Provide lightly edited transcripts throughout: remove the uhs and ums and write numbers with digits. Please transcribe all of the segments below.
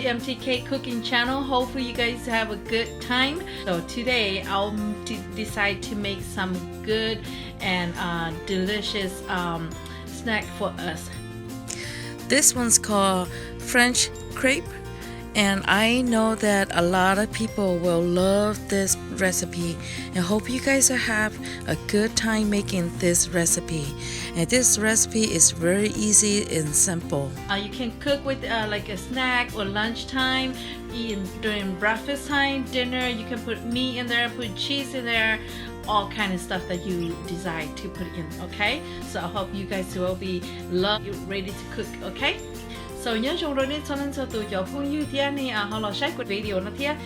to MTK cooking channel. Hopefully you guys have a good time. So today I'll decide to make some good and delicious snack for us. This one's called French crepe, and I know that a lot of people will love this recipe, and hope you guys will have a good time making this recipe. And this recipe is very easy and simple. You can cook with like a snack or lunchtime, during breakfast time, dinner. You can put meat in there, put cheese in there, all kind of stuff that you decide to put in. Okay, so I hope you guys will be ready to cook. Okay, so nhớ dùng rồi nên cho nên cho tụi nhỏ phong như thế này họ lo sách của video nó thế.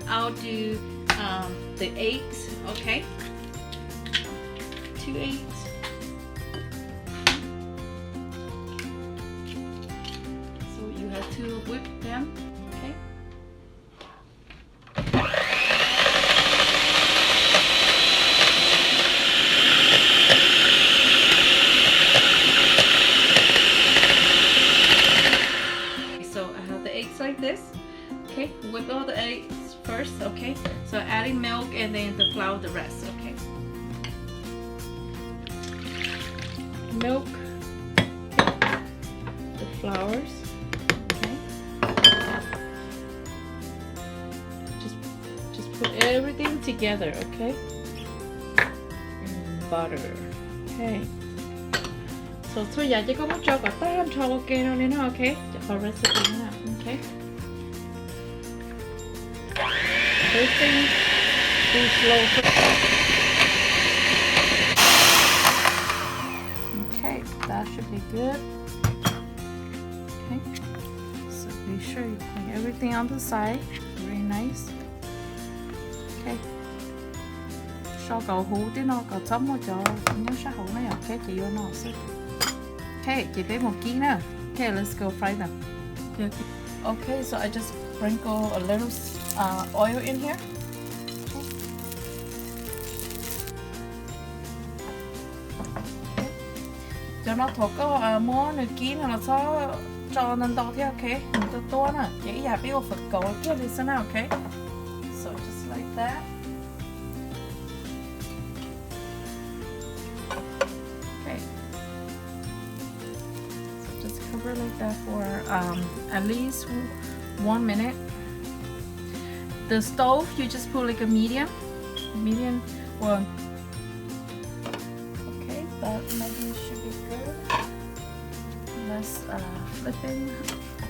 I'll do the eggs, okay? 2 eggs. So you have to whip them, okay? So I have the eggs like this. Okay, whip all the eggs first, okay? So adding milk and then the flour the rest, okay? Milk, okay. The flours, okay? Just put everything together, okay? And butter, okay? So thôi giờ chỉ có muốn cho cả tám cho ok đâu nên nó okay? Cho có recipe nữa, okay? First thing, do slow cook. Okay, that should be good. Okay, so be sure you put everything on the side. Very nice. Okay. Cho cậu hú tí nó cậu chấm một cho nhớ sát hủ này. Okay, chị vô nó sức. Okay, chị lấy 1 kg nữa. Okay, let's go fry them. Okay, so I just sprinkle a little oil in here. Okay. Cho nó thuộc có món này kín là nó cho nên to thế, okay? Mình to nè, dễ dàng biết Phật cầu kia đi sao nào, okay? So just like that. Okay. So just cover like that for at least 1 minute. The stove, you just put like a medium one. Okay, that maybe should be good. Let's flipping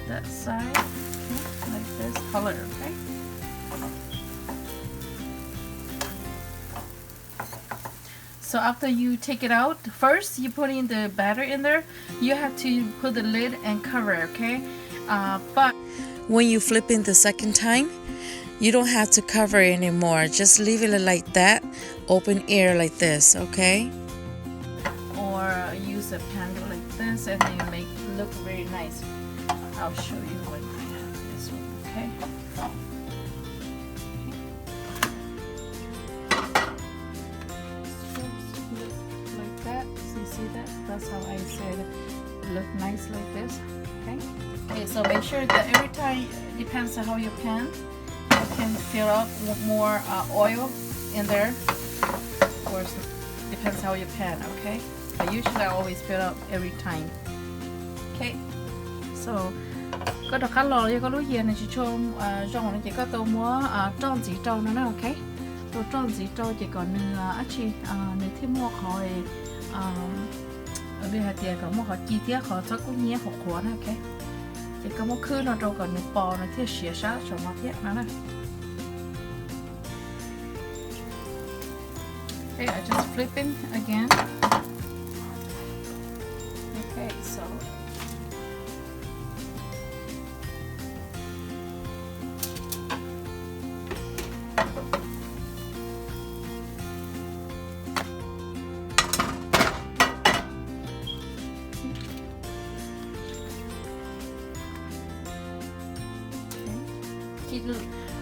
that side, okay, like this color, okay? So after you take it out, first you put in the batter in there. You have to put the lid and cover, okay? But when you flip in the second time, you don't have to cover it anymore. Just leave it like that, open air like this, okay? Or use a handle like this and then make it look very nice. I'll show you when I have this one, okay? Like that. So you see that? That's how I said look nice like this, okay? Okay, so make sure that every time, depends on how you pan, you can fill up more oil in there. Of course, depends how you pan, okay? But usually I always fill up every time. Okay, so có được khá lò có lúc gì này chị cho rong này chỉ có tô múa tròn gì trâu nữa, ok? Tô tròn gì trâu chỉ còn nữa chị nếu thêm mua khỏi ở đây hạt tiền có mua khỏi chi tiết khỏi cho cũng nhé học khóa này, ok? Chỉ có một khứ nó trâu còn nước bò nó thiết xỉa sát cho nó thiết nữa này. Okay, I just flipping again. Okay, so keep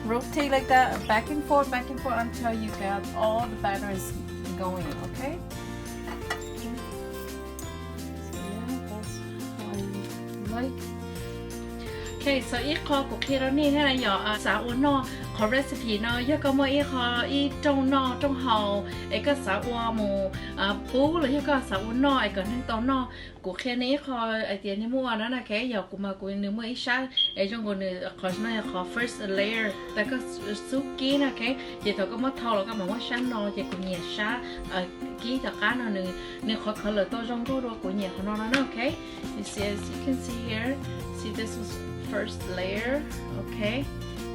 rotate like that, back and forth until you got all the batter is going. Okay. So yeah, that's what I like. Okay, so ít kho của kia đó nè là nhỏ xả uốn no có recipe nó giờ có mỗi ít kho ít trong no trong hậu ấy có xả uốn mù bú là giờ có xả uốn no ấy có nên tao no của kia này kho ấy tiền này mua nó là cái giờ của mà của nếu mua ít sát ấy trong của nữa khó nó là khó first layer ta có suốt kí nè cái chỉ thôi có mất thau là có mà mất sát no chỉ của nhẹ sát kí cho cá nó nữa khó khó là tôi trong đó của nhẹ của nó okay. You see, as you can see here, see this was first layer, okay,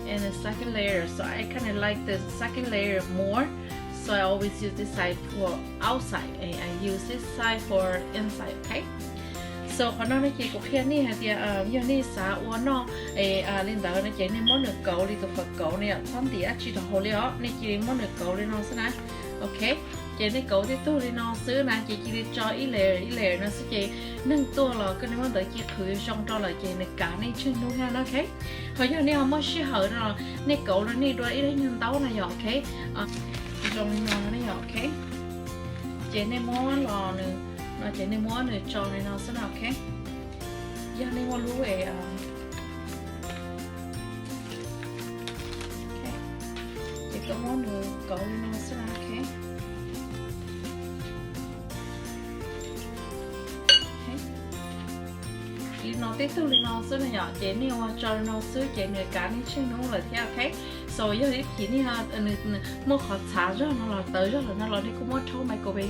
and the second layer. So I kind of like the second layer more, so I always use this side for outside and I use this side for inside. Okay, so còn nó chỉ có khi này thì như này xả uốn nó lên đó nó chỉ nên món nước cấu đi từ phần cấu này thon thì chỉ là hồ liễu này chỉ món nước cấu lên nó sẽ nè, okay. Chị này cấu thì tôi đi nó xứ nè chị đi cho ít lệ nó sẽ chị nâng tua là cái này mà đợi chị thử xong cho là chị này cả này chân luôn ha, ok. Hồi giờ này không có xí hở rồi này cấu nó này đôi ít nhân tấu này ok. Trong này nó ok. Chị này món lò nữa, nó chị này món nữa cho này nó sẽ ok. Giờ này món lúa về chị có món nữa cấu lên nó sẽ ok. Nó tiếp tục lên nó xứ này nhỏ chế này hoa cho nó xứ chế này cá này chứ nó là theo ok. So giờ thì chỉ này mua khó xả rồi nó là tới rồi nó là đi cũng mua thâu mày cổ về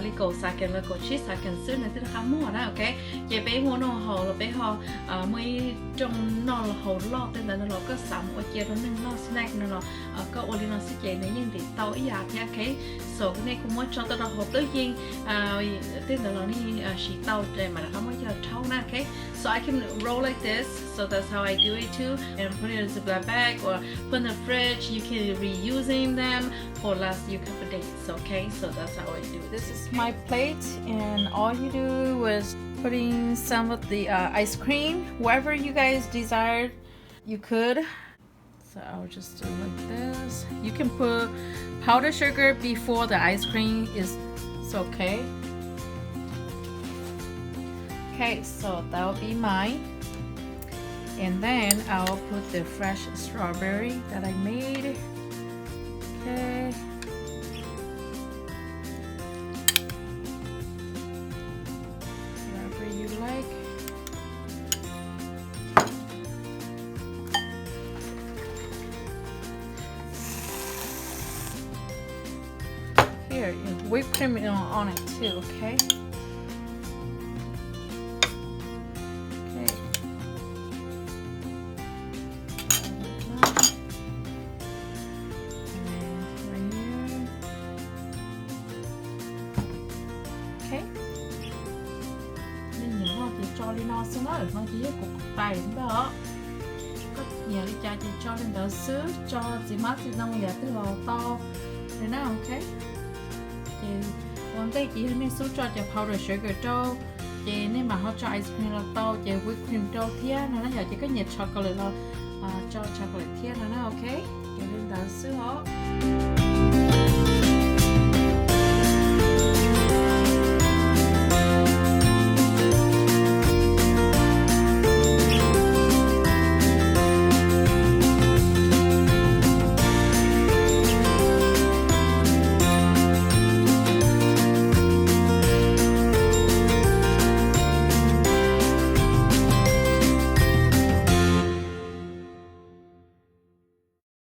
đi cầu xả kiện là cổ cheese xả kiện xứ này thì nó khá mua đó ok. Chế bé mua nó hồ là bé họ mới trong nó là hồ lo tên là nó là có sắm ở chế nó nên nó snack nó là có oli nó sẽ chế này nhưng thì tao ý à theo ok. So cái này cũng mua cho tao là hộp tới riêng tên là nó đi xí tao để mà nó mới cho thâu nè ok. So I can roll like this, so that's how I do it too, and put it in a Ziploc bag or put in the fridge. You can reusing them for last you couple days, okay? So that's how I do it. This is my plate, and all you do is putting some of the ice cream, wherever you guys desire, you could. So I'll just do like this. You can put powdered sugar before the ice cream is okay. Okay, so that'll be mine, and then I'll put the fresh strawberry that I made. Okay, whatever you like. Here, whipped cream on it too. Okay. Cho lên nó xuống nó chỉ cục tay đó có nhiều đi cho lên đó xứ cho gì mắt thì nông nhà từ lò to thế nào ok thì còn đây chỉ nên số cho powder sugar cho chị nên mà họ cho ice cream là to chị whipped cream cho thia nó giờ chỉ có nhiệt chocolate là cho chocolate thia nó ok chị lên đó xứ họ